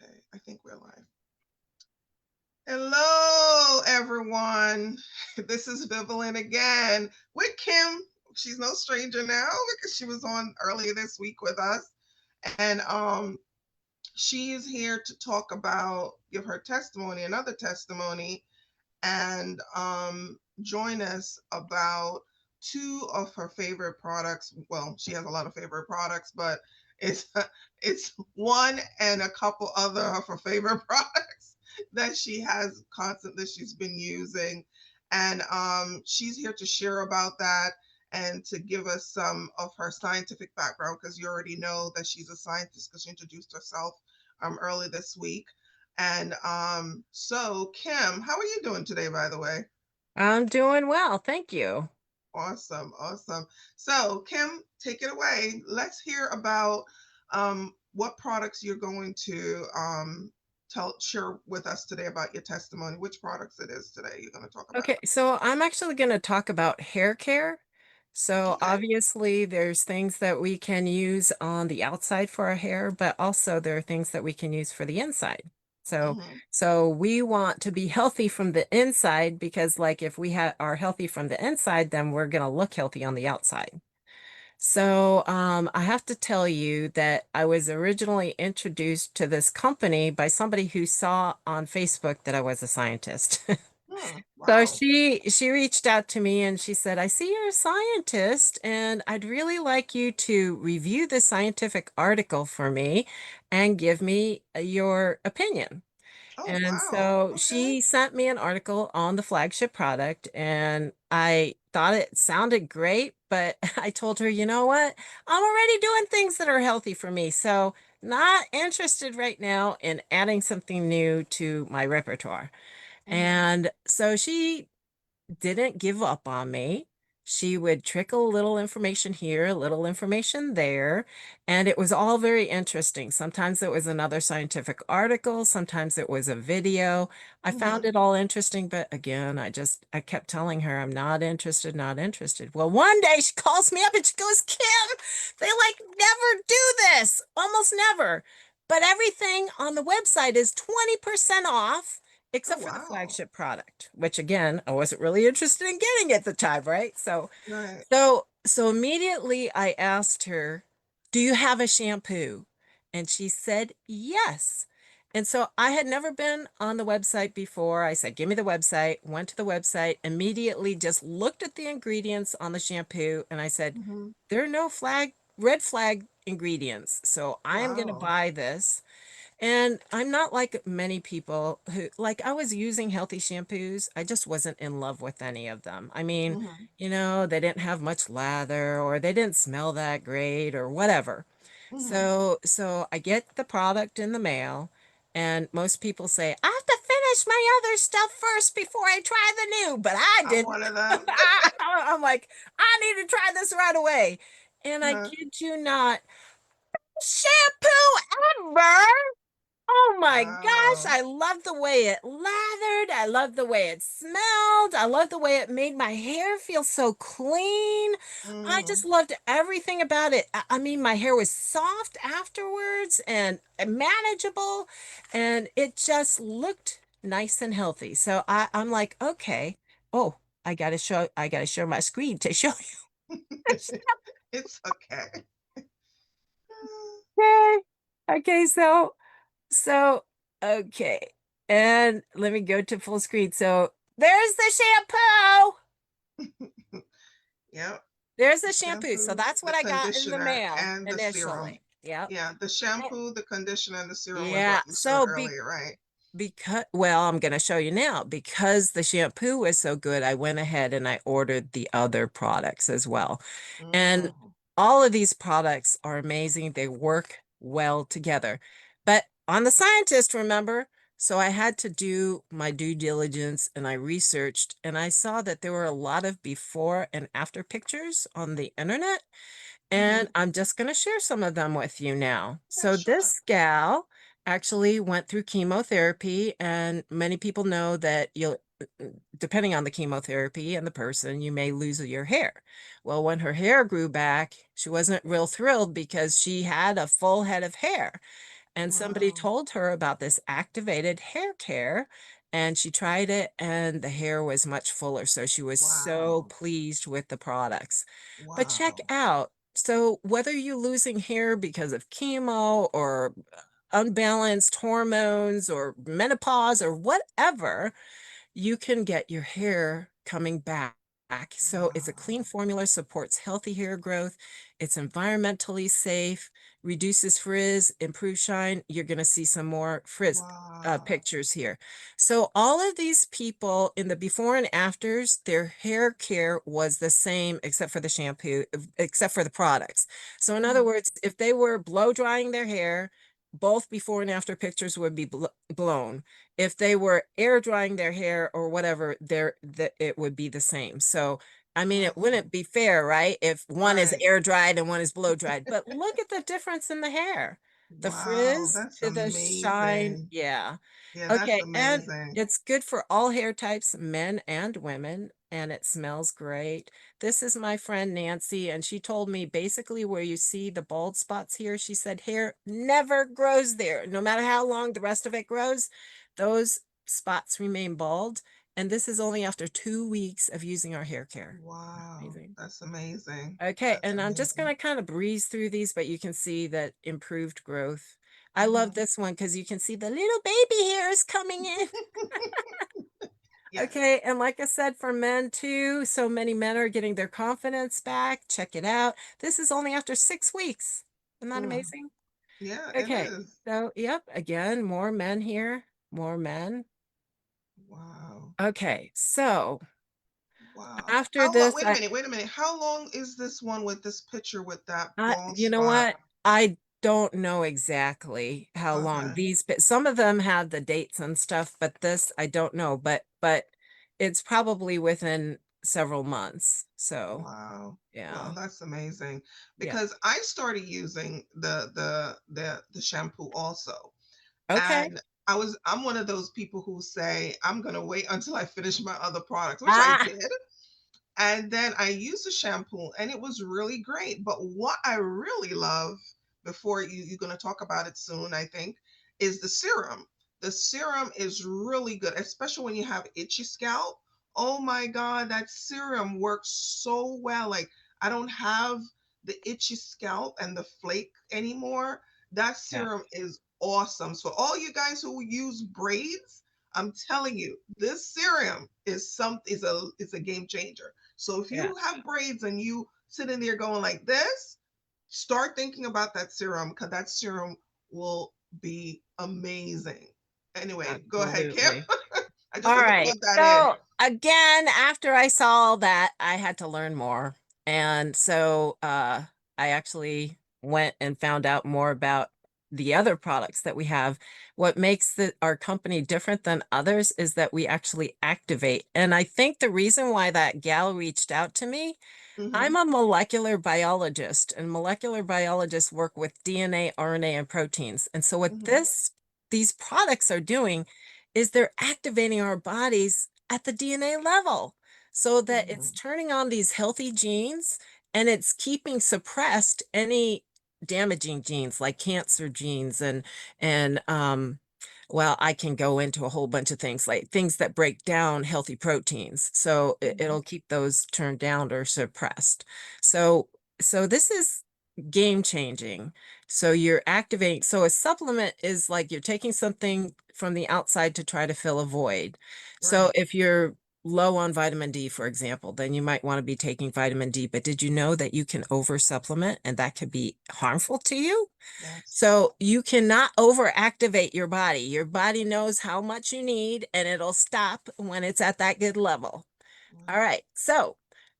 Okay, I think we're live. Hello, everyone. This is Vivian again with Kim. She's no stranger now because she was on earlier this week with us. And she is here to talk about, give her testimony, another testimony, and join us about two of her favorite products. Well, she has a lot of favorite products, but it's it's one and a couple other of her favorite products that she has constant that she's been using, and she's here to share about that and to give us some of her scientific background, because you already know that she's a scientist because she introduced herself early this week. And so Kim, how are you doing today, by the way? I'm doing well, thank you. Awesome, awesome. So Kim, take it away. Let's hear about what products you're going to share with us today about your testimony. Which products it is today you're going to talk about. Okay, so I'm actually going to talk about hair care. So Okay. obviously there's things that we can use on the outside for our hair, but also there are things that we can use for the inside. So Mm-hmm. so we want to be healthy from the inside because like if we are healthy from the inside, then we're going to look healthy on the outside. So, I have to tell you that I was originally introduced to this company by somebody who saw on Facebook that I was a scientist. So Wow. she reached out to me and she said, "I see you're a scientist and I'd really like you to review the scientific article for me and give me your opinion." Oh, And wow. so Okay. she sent me an article on the flagship product, and I thought it sounded great, but I told her, you know what? I'm already doing things that are healthy for me. So, not interested right now in adding something new to my repertoire. Mm-hmm. And so she didn't give up on me. She would trickle a little information here, a little information there, and it was all very interesting. Sometimes it was another scientific article, sometimes it was a video. I found Mm-hmm. it all interesting, but again, I kept telling her I'm not interested, not interested. Well, one day she calls me up and she goes, "Kim, they like never do this, almost never. But everything on the website is 20% off Oh, except for the wow. flagship product, which again, I wasn't really interested in getting at the time, right? So, Right. so immediately I asked her, "Do you have a shampoo?" And she said, "Yes." And so I had never been on the website before. I said, "Give me the website." Went to the website, immediately just looked at the ingredients on the shampoo, and I said, Mm-hmm. "There are no red flag ingredients. So I am going to Wow. buy this." And I'm not like many people who, like, I was using healthy shampoos. I just wasn't in love with any of them. I mean, Mm-hmm. they didn't have much lather or they didn't smell that great or whatever. Mm-hmm. So I get the product in the mail, and most people say, "I have to finish my other stuff first before I try the new," but I I'm didn't. one of them. I'm like, I need to try this right away. And I Uh-huh. kid you not, shampoo ever. Oh my gosh, Wow. I love the way it lathered. I love the way it smelled. I love the way it made my hair feel so clean. I Mm-hmm. just loved everything about it. I mean, my hair was soft afterwards and manageable, and it just looked nice and healthy. So I'm like, okay, oh, I gotta show my screen to show you. It's okay. Okay. Okay, so, okay. And let me go to full screen. So there's the shampoo. Yep. There's The the shampoo. So shampoo, that's the what I got in the conditioner, mail and the serum. initially. Yep. Yeah, the shampoo, the conditioner, and the serum was Yeah. what you showed earlier, right? Well, I'm going to show you now because the shampoo was so good, I went ahead and I ordered the other products as well. And Mm. all of these products are amazing. They work well together. But I'm the scientist, remember? So I had to do my due diligence and I researched and I saw that there were a lot of before and after pictures on the internet. Mm-hmm. And I'm just going to share some of them with you now. Yeah, So sure. this gal actually went through chemotherapy, and many people know that depending on the chemotherapy and the person, you may lose your hair. Well, when her hair grew back, she wasn't real thrilled because she had a full head of hair. and somebody Wow. told her about this activated hair care, and she tried it, and the hair was much fuller. So she was so Wow. pleased with the products. But check Wow. out, so whether you're losing hair because of chemo or unbalanced hormones or menopause or whatever, you can get your hair coming back. So it's a clean Wow. formula, supports healthy hair growth. It's environmentally safe, reduces frizz, improves shine. You're going to see some more frizz Wow. pictures here. So all of these people in the before and afters, their hair care was the same except for the shampoo, except for the products. So in other Mm, words, if they were blow drying their hair, both before and after pictures would be blown. If they were air drying their hair or whatever, it would be the same. So, I mean, it wow. wouldn't be fair, right? If one is Right. air dried and one is blow dried. But look at the difference in the hair. The Wow. frizz That's to the shine. amazing. Yeah. Yeah, that's Okay, and amazing. it's good for all hair types, men and women, and it smells great. This is my friend Nancy, and she told me basically where you see the bald spots here, she said hair never grows there. No matter how long the rest of it grows, those spots remain bald. And this is only after 2 weeks of using our hair care. Wow. Amazing. That's amazing. Okay, That's and I'm just going amazing. to kind of breeze through these, but you can see that improved growth. I love Hmm. this one because you can see the little baby hairs coming in. Yes. Okay, and like I said, for men too, so many men are getting their confidence back. Check it out. This is only after 6 weeks. Isn't that Mm. amazing? Yeah, it Okay, is. so yep, again, more men here, more men. Wow. Okay, so Wow. after How long? this, Wait a minute. Wait a minute. How long is this one with this picture with that bald you know spot? what? I don't know exactly how long Okay. these, but some of them have the dates and stuff, but this I don't know, but it's probably within several months. So Wow. Wow, yeah, that's amazing. yeah. Because I started using the shampoo also. Okay. And I'm one of those people who say I'm gonna wait until I finish my other products, which I Ah, did. And then I used the shampoo and it was really great. But what I really love, before you're going to talk about it soon, I think, is the serum. The serum is really good, especially when you have itchy scalp. Oh my God, that serum works so well. Like, I don't have the itchy scalp and the flake anymore. That yeah, serum is awesome. So, all you guys who use braids, I'm telling you, this serum is a game changer. So if yeah. you have braids and you sitting there going like this, start thinking about that serum because that serum will be amazing. Anyway, go ahead, Kim. Absolutely. I just All had to right. plug that in. So again, after I saw all that, I had to learn more. And so I actually went and found out more about the other products that we have. What makes our company different than others is that we actually activate. And I think the reason why that gal reached out to me, I'm Hmm. a molecular biologist, and molecular biologists work with DNA, RNA, and proteins. And so what Hmm. these products are doing is they're activating our bodies at the DNA level so that it's Hmm. turning on these healthy genes and it's keeping suppressed any damaging genes like cancer genes and well, I can go into a whole bunch of things like things that break down healthy proteins. So Hmm. it'll keep those turned down or suppressed. So so this is game changing. So you're activating. So a supplement is like you're taking something from the outside to try to fill a void. So Right. if you're low on vitamin D, for example, then you might want to be taking vitamin D. But did you know that you can over supplement and that could be harmful to you? Yes. So you cannot overactivate your body. Your body knows how much you need and it'll stop when it's at that good level. All Right. right. So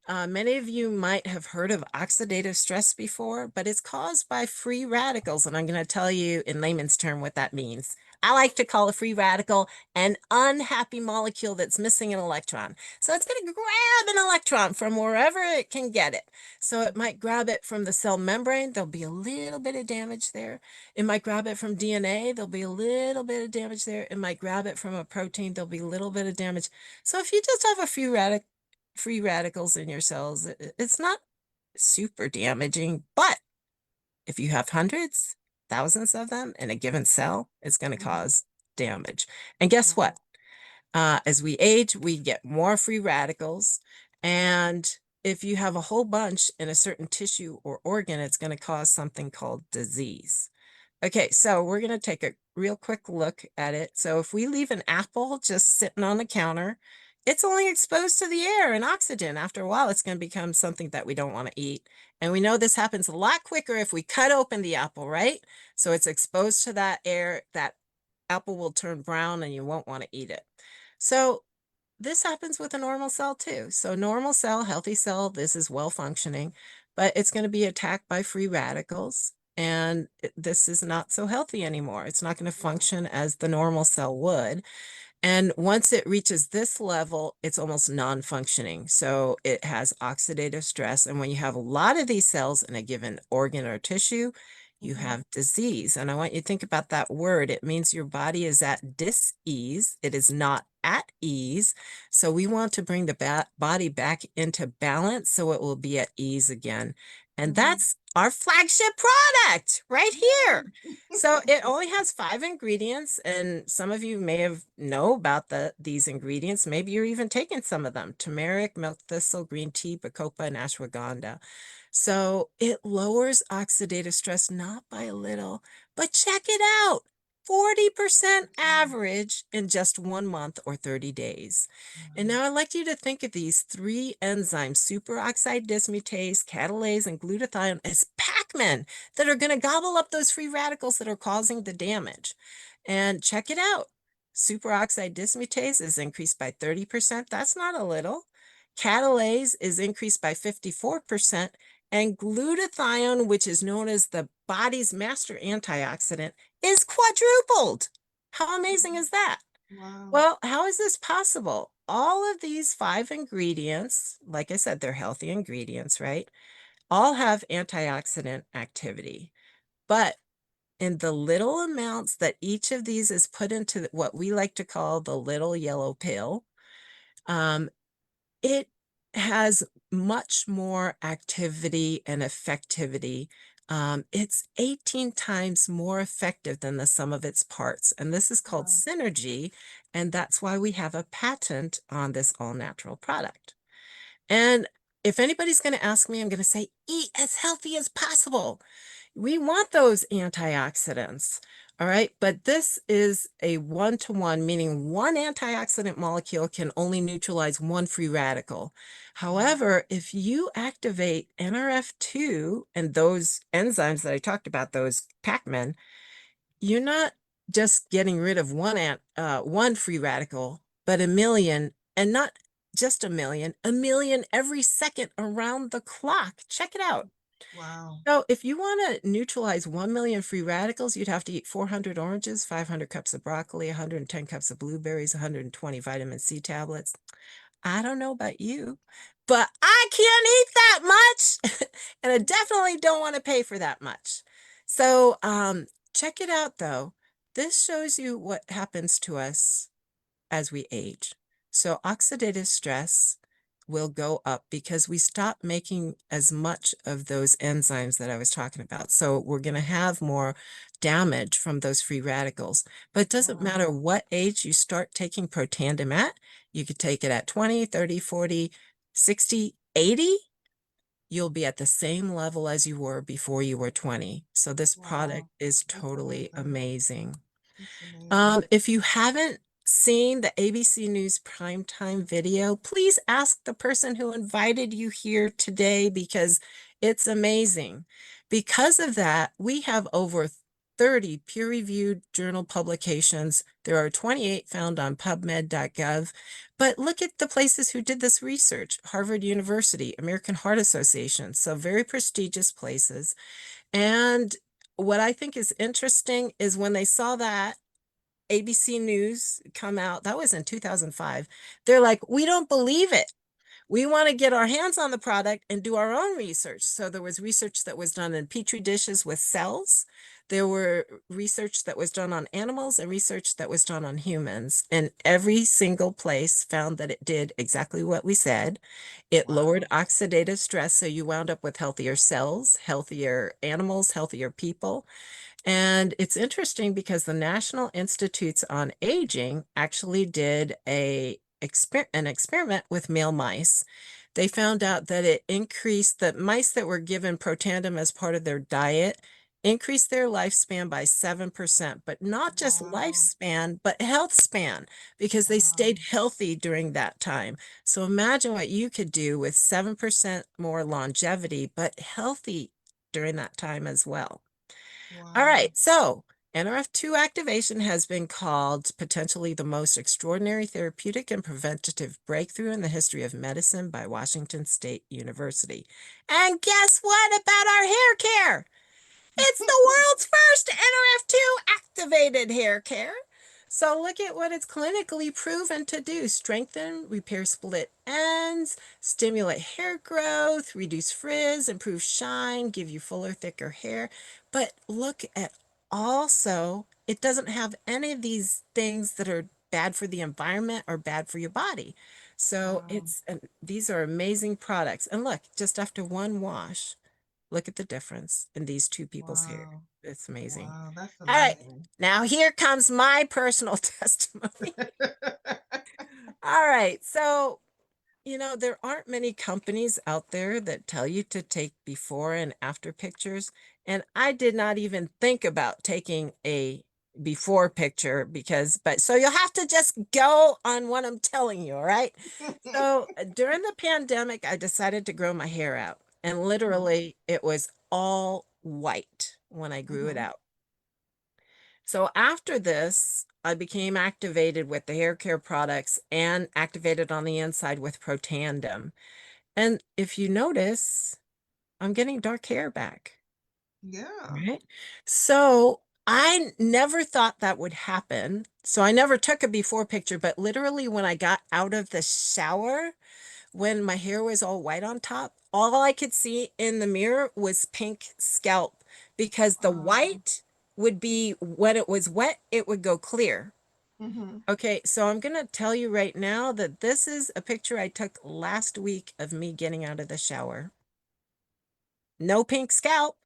many of you might have heard of oxidative stress before, but it's caused by free radicals. And I'm going to tell you in layman's term what that means. I like to call a free radical an unhappy molecule that's missing an electron. So it's going to grab an electron from wherever it can get it. So it Mhm. might grab it from the cell membrane. There'll be a little bit of damage there. It might grab it from DNA. There'll be a little bit of damage there. It might grab it from a protein. There'll be a little bit of damage. So if you just have a few free radicals in your cells, it's not super damaging, but if you have hundreds, thousands of them in a given cell, it's going to Mhm. cause damage. And guess Wow. what? As we age, we get more free radicals. And if you have a whole bunch in a certain tissue or organ, it's going to cause something called disease. Okay, so we're going to take a real quick look at it. So if we leave an apple just sitting on the counter, it's only exposed to the air and oxygen. After a while, it's going to become something that we don't want to eat. And we know this happens a lot quicker if we cut open the apple, right? So it's exposed to that air, that apple will turn brown and you won't want to eat it. So this happens with a normal cell too. So normal cell, healthy cell, this is well functioning, but it's going to be attacked by free radicals. And this is not so healthy anymore. It's not going to Wow. function as the normal cell would. And once it reaches this level, it's almost non-functioning. So it has oxidative stress. And when you have a lot of these cells in a given organ or tissue, you Mhm. have disease. And I want you to think about that word. It means your body is at dis-ease. It is not at ease. So we want to bring the body back into balance so it will be at ease again. And Mhm. that's our flagship product right here. Yay. So it only has 5 ingredients, and some of you may have know about these ingredients. Maybe you're even taking some of them: turmeric, milk thistle, green tea, bacopa, and ashwagandha. So it lowers oxidative stress not by a little, but check it out. 40% Wow. average in just 1 month or 30 days. And Wow. now I'd like you to think of these 3 enzymes, superoxide dismutase, catalase, and glutathione, as Pac-Man that are going to gobble up those free radicals that are causing the damage. And check it out. Superoxide dismutase is increased by 30%. That's not a little. Catalase is increased by 54%. And glutathione, which is known as the body's master antioxidant, is quadrupled. How amazing is that? Wow. Well, how is this possible? All of these 5 ingredients, like I said, they're healthy ingredients, right? All have antioxidant activity. But in the little amounts that each of these is put into what we like to call the little yellow pill, um, it has much more activity and effectivity. It's 18 times more effective than the sum of its parts. And this is called Wow. synergy. And that's why we have a patent on this all natural product. And if anybody's going to ask me, I'm going to say, eat as healthy as possible. We want those antioxidants. All right. But this is a one-to-one, meaning one antioxidant molecule can only neutralize one free radical. Wow. However, if you activate NRF2 and those enzymes that I talked about, those Pac-Men, you're not just getting rid of one free radical, but a million, and not just a million every second around the clock. Check it out. Wow. So if you want to neutralize 1 million free radicals, you'd have to eat 400 oranges, 500 cups of broccoli, 110 cups of blueberries, 120 vitamin C tablets. I don't know about you, but I can't eat that much. And I definitely don't want to pay for that much. So check it out, though. This shows you what happens to us as we age. So oxidative stress will go up because we stop making as much of those enzymes that I was talking about. So we're going to have more damage from those free radicals. But it doesn't Wow. matter what age you start taking Protandim at. You could take it at 20, 30, 40, 60, 80. You'll be at the same level as you were before you were 20. So this product Wow. is That's totally amazing. amazing. That's amazing. If you haven't seen the ABC News primetime video, please ask the person who invited you here today because it's amazing. Because of that, we have over 30 peer-reviewed journal publications. There are 28 found on PubMed.gov. But look at the places who did this research: Harvard University, American Heart Association, so very prestigious places. And what I think is interesting is when they saw that ABC News come out, that was in 2005. They're like, we don't believe it. We want to get our hands on the product and do our own research. So there was research that was done in petri dishes with cells. There were research that was done on animals and research that was done on humans. And every single place found that it did exactly what we said. It lowered Wow. oxidative stress. So you wound up with healthier cells, healthier animals, healthier people. And it's interesting because the National Institutes on Aging actually did an experiment with male mice. They found out that it increased the mice that were given Protandim as part of their diet, increased their lifespan by 7%, but not just Wow. lifespan, but health span, because they Wow. stayed healthy during that time. So imagine what you could do with 7% more longevity, but healthy during that time as well. All Wow. right, so NRF2 activation has been called potentially the most extraordinary therapeutic and preventative breakthrough in the history of medicine by Washington State University. And guess what about our hair care? It's the world's first NRF2 activated hair care. So look at what it's clinically proven to do. Strengthen, repair split ends, stimulate hair growth, reduce frizz, improve shine, give you fuller, thicker hair. But look at also, it doesn't have any of these things that are bad for the environment or bad for your body. So Wow. these are amazing products. And look, just after one wash, look at the difference in these two people's hair. Wow. It's amazing. Wow. That's All right. amazing. Now here comes my personal testimony. All right. So, there aren't many companies out there that tell you to take before and after pictures. And I did not even think about taking a before picture but so you'll have to just go on what I'm telling you. All right. So during the pandemic, I decided to grow my hair out. And Mhm. literally, it was all white when I grew it Mhm. out. So after this, I became activated with the hair care products and activated on the inside with Protandim. And if you notice, I'm getting dark hair back. Yeah. Right. So I never thought that would happen. So I never took a before picture, but literally when I got out of the shower, when my hair was all white on top, all I could see in the mirror was pink scalp because the Wow. white would be when it was wet, it would go clear. Mhm. Okay, so I'm going to tell you right now that this is a picture I took last week of me getting out of the shower. No pink scalp.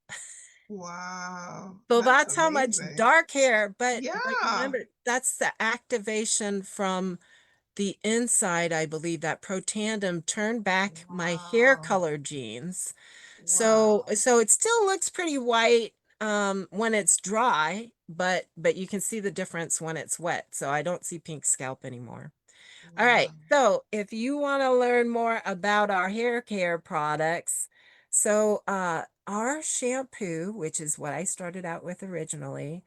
Wow. So That's that's how much amazing. dark hair, but Yeah. remember, that's the activation from the inside, I believe that Protandim turned back my hair Wow. color genes. Wow. So it still looks pretty white when it's dry, but you can see the difference when it's wet. So I don't see pink scalp anymore. All right. Wow. So if you want to learn more about our hair care products, our shampoo, which is what I started out with originally,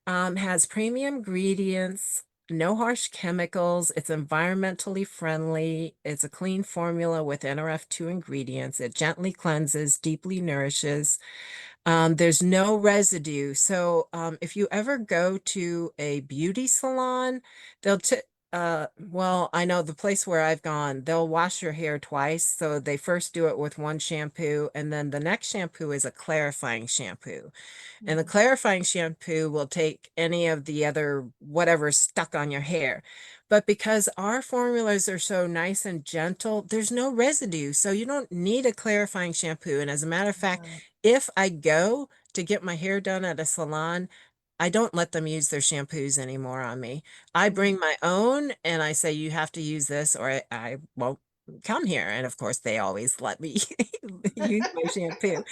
has premium ingredients, no harsh chemicals. It's environmentally friendly. It's a clean formula with NRF2 ingredients. It gently cleanses, deeply nourishes. There's no residue. So if you ever go to a beauty salon, they'll t well, I know the place where I've gone, they'll wash your hair twice. So they first do it with one shampoo, and then the next shampoo is a clarifying shampoo. And the Mhm. clarifying shampoo will take any of the other whatever's stuck on your hair. But because our formulas are so nice and gentle, there's no residue. So you don't need a clarifying shampoo. And as a matter of fact, Right. if I go to get my hair done at a salon, I don't let them use their shampoos anymore on me. I Mhm. bring my own and I say, you have to use this or I won't come here. And of course, they always let me use my shampoo.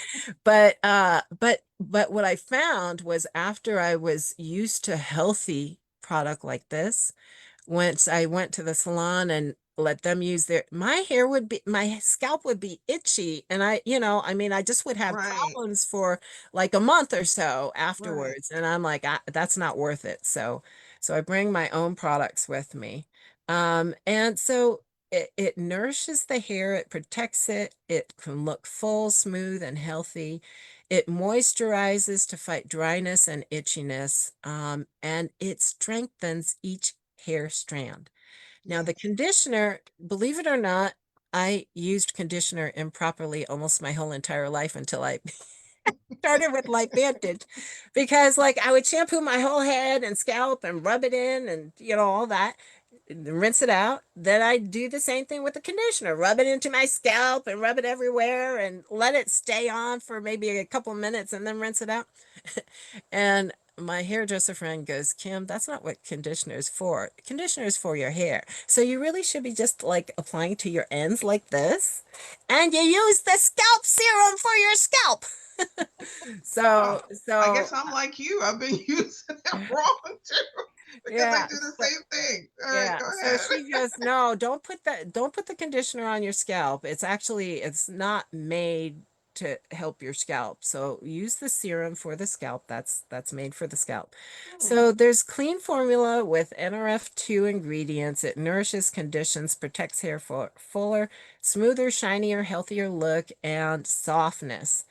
But what I found was after I was used to healthy product like this, once I went to the salon and let them use my scalp would be itchy. And I mean, I just would have Right. problems for like a month or so Right. afterwards. And I'm like, that's not worth it. So I bring my own products with me. And so it nourishes the hair, it protects it, it can look full, smooth, and healthy. It moisturizes to fight dryness and itchiness, and it strengthens each hair strand. Now, the Yes. conditioner, believe it or not, I used conditioner improperly almost my whole entire life until I Started with Life Vantage because like I would shampoo my whole head and scalp and rub it in and all that, rinse it out. Then I do the same thing with the conditioner, rub it into my scalp and rub it everywhere and let it stay on for maybe a couple minutes and then rinse it out. And my hairdresser friend goes, Kim, that's not what conditioner is for. Conditioner is for your hair. So you really should be just like applying to your ends like this. And you use the scalp serum for your scalp. Oh, So, I so guess I'm like you. I've been using it wrong too because I yeah, do the so, same thing. All right, yeah. go So ahead. she goes, no, don't put the conditioner on your scalp. It's not made to help your scalp. So use the serum for the scalp. That's made for the scalp. Hmm. So there's clean formula with NRF2 ingredients. It nourishes, conditions, protects hair for fuller, smoother, shinier, healthier look, and softness.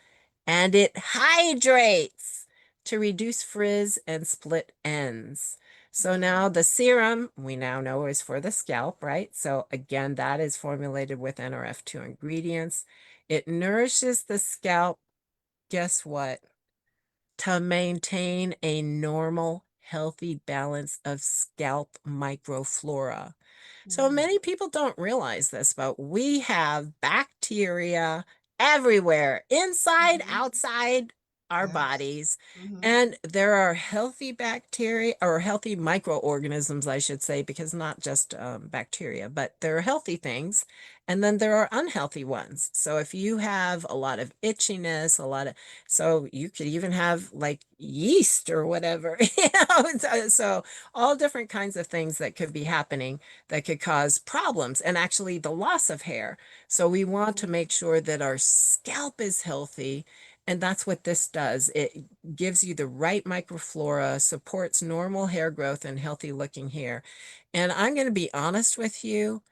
And it hydrates to reduce frizz and split ends. So now Wow. the serum we now know is for the scalp, right? So again, that is formulated with NRF2 ingredients. It nourishes the scalp. Guess what? To maintain a normal, healthy balance of scalp microflora. So Mm, many people don't realize this, but we have bacteria everywhere, inside, hmm. outside our Yes. bodies. Hmm. And there are healthy bacteria or healthy microorganisms, I should say, because not just bacteria, but there are healthy things. And then there are unhealthy ones. So if you have a lot of itchiness, so you could even have like yeast or whatever, so all different kinds of things that could be happening that could cause problems and actually the loss of hair. So we want to make sure that our scalp is healthy. And that's what this does. It gives you the right microflora, supports normal hair growth and healthy looking hair. And I'm going to be honest with you,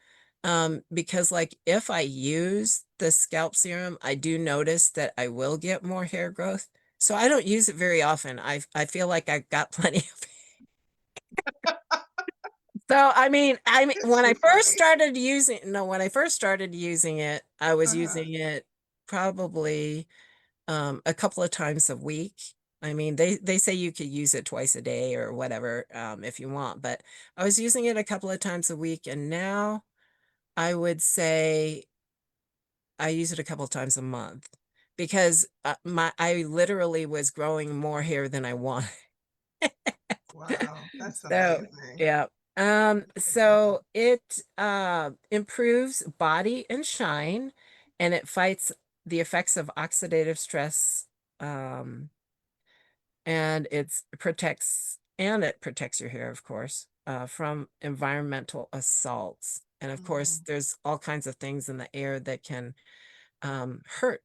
because like if I use the scalp serum, I do notice that I will get more hair growth. So I don't use it very often. I feel like I've got plenty of. So I mean, It's when I too first funny. started using, no, when I first started using it, I was Uh-huh. using it probably a couple of times a week. I mean, they say you could use it twice a day or whatever, if you want, but I was using it a couple of times a week, and now I would say I use it a couple of times a month because my I literally was growing more hair than I want. Wow, that's So, amazing. yeah. Amazing. So it improves body and shine, and it fights the effects of oxidative stress. Um, and it protects your hair, of course, from environmental assaults. And of course, Mm, there's all kinds of things in the air that can hurt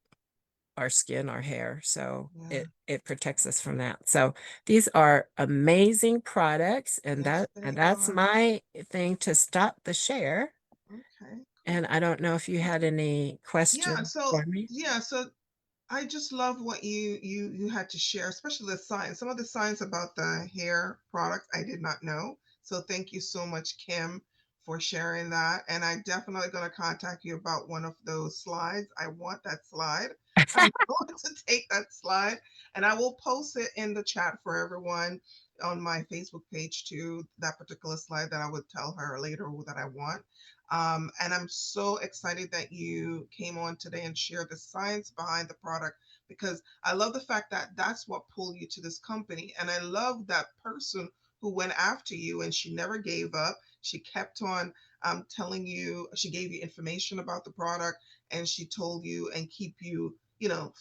our skin, our hair. So yeah. it protects us from that. So these are amazing products, and Yes, they that's are. my thing to stop the share. Okay, And cool. I don't know if you had any Yeah, questions so for me. yeah, so I just love what you had to share, especially the science. Some of the science about the hair products I did not know. So thank you so much, Kim, for sharing that. And I definitely going to contact you about one of those slides. I want that slide. I'm going to take that slide and I will post it in the chat for everyone on my Facebook page too. That particular slide that I would tell her later that I want. And I'm so excited that you came on today and shared the science behind the product because I love the fact that that's what pulled you to this company. And I love that person who went after you and she never gave up. She kept on telling you, she gave you information about the product and she told you and keep you,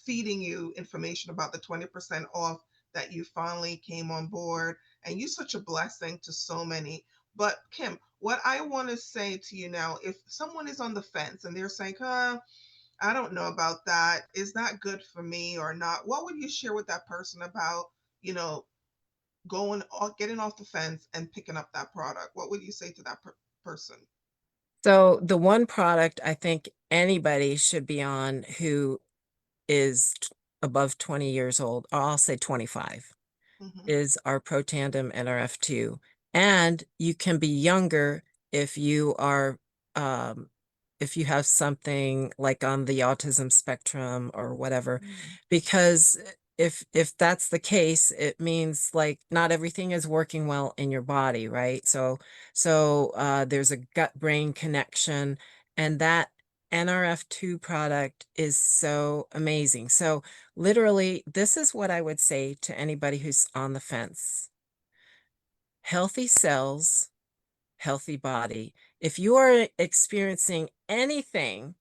feeding you information about the 20% off that you finally came on board. And you're such a blessing to so many. But Kim, what I want to say to you now, if someone is on the fence and they're saying, I don't know about that, is that good for me or not? What would you share with that person about, you know, going off, getting off the fence and picking up that product? What would you say to that person? So the one product I think anybody should be on who is above 20 years old, or I'll say 25, Hmm. is our Pro Tandem NRF2. And you can be younger if you are um, if you have something like on the autism spectrum or whatever, Mm. because if that's the case, it means like not everything is working well in your body, right? So there's a gut-brain connection, and that NRF2 product is so amazing. So literally, this is what I would say to anybody who's on the fence. Healthy cells, healthy body. If you are experiencing anything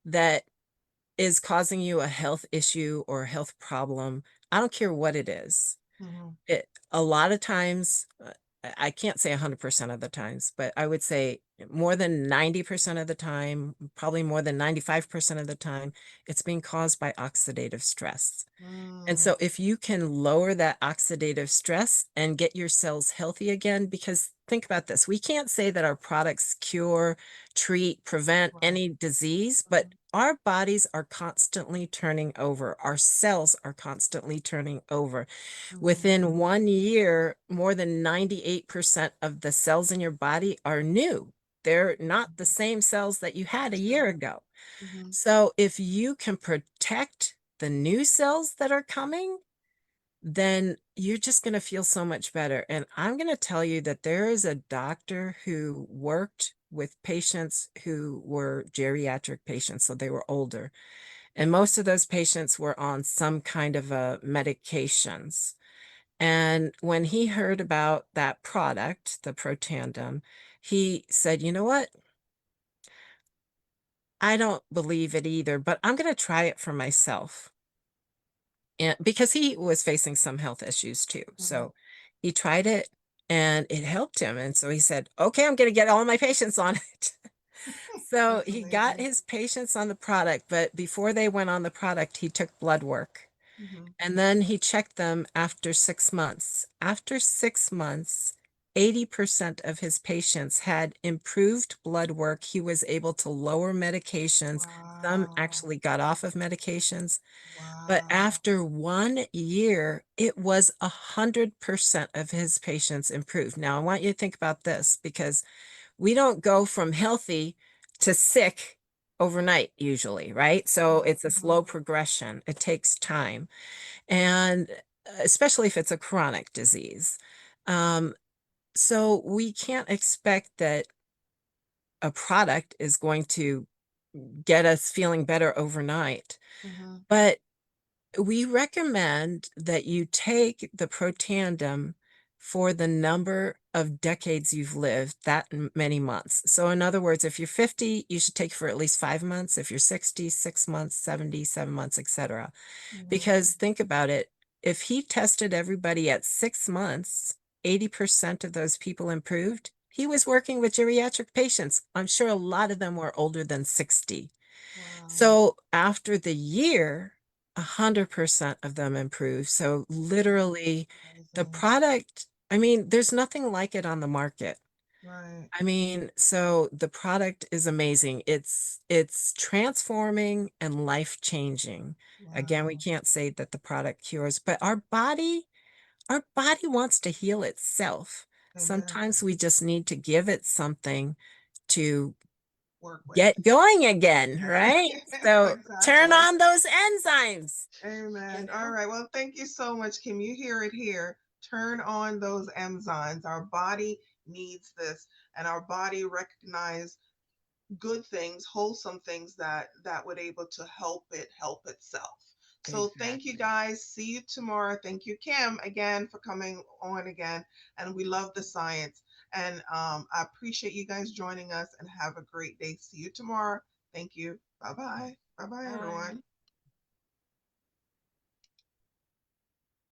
that is causing you a health issue or a health problem, I don't care what it is. Mhm. It a lot of times, I can't say 100% of the times, but I would say more than 90% of the time, probably more than 95% of the time, it's being caused by oxidative stress. And Mm. so if you can lower that oxidative stress and get your cells healthy again, because think about this, we can't say that our products cure, treat, prevent Right. any disease, but Mhm. our bodies are constantly turning over. Our cells are constantly turning over. Mhm. Within 1 year, more than 98% of the cells in your body are new. They're not the same cells that you had a That's year right. ago. Mhm. So if you can protect the new cells that are coming, then you're just going to feel so much better. And I'm going to tell you that there is a doctor who worked with patients who were geriatric patients, so they were older. And most of those patients were on some kind of a medications. And when he heard about that product, the Protandem, he said, you know what? I don't believe it either, but I'm going to try it for myself. And because he was facing some health issues too. Mhm. So he tried it and it helped him. And so he said, okay, I'm going to get all my patients on it. So That's he got amazing. his patients on the product, but before they went on the product, he took blood work. Mhm. And then he checked them after 6 months. After 6 months, 80% of his patients had improved blood work. He was able to lower medications. Some Wow. actually got off of medications. But Wow. after 1 year, it was 100% of his patients improved. Now, I want you to think about this because we don't go from healthy to sick overnight, usually, right? So Mhm. it's a Mhm. slow progression. It takes time. And especially if it's a chronic disease. Um, so we can't expect that a product is going to get us feeling better overnight. Mhm. But we recommend that you take the Protandim for the number of decades you've lived, that many months. So in other words, if you're 50, you should take for at least 5 months. If you're 60, 6 months, 70, 7 months, etc. Mhm. Because think about it, if he tested everybody at 6 months, 80% of those people improved. He was working with geriatric patients. I'm sure a lot of them were older than 60. Wow. So after the year, 100% of them improved. So That's literally, the amazing. product, I mean, there's nothing like it on the market. Right. I mean, so the product is amazing. It's transforming and life-changing. Again, we Wow. can't say that the product cures, but our body wants to heal itself. Amen. Sometimes we just need to give it something to Work with. get going again, right? So turn Exactly. on those enzymes, you Amen. All know? right. Well, thank you so much, Kim. You hear it here. Turn on those enzymes. Our body needs this, and our body recognize good things, wholesome things that would able to help itself. So thank you Exactly. guys. See you tomorrow. Thank you, Kim, again for coming on again. And we love the science. And I appreciate you guys joining us and have a great day. See you tomorrow. Thank you. Bye bye. Bye bye, Bye. everyone.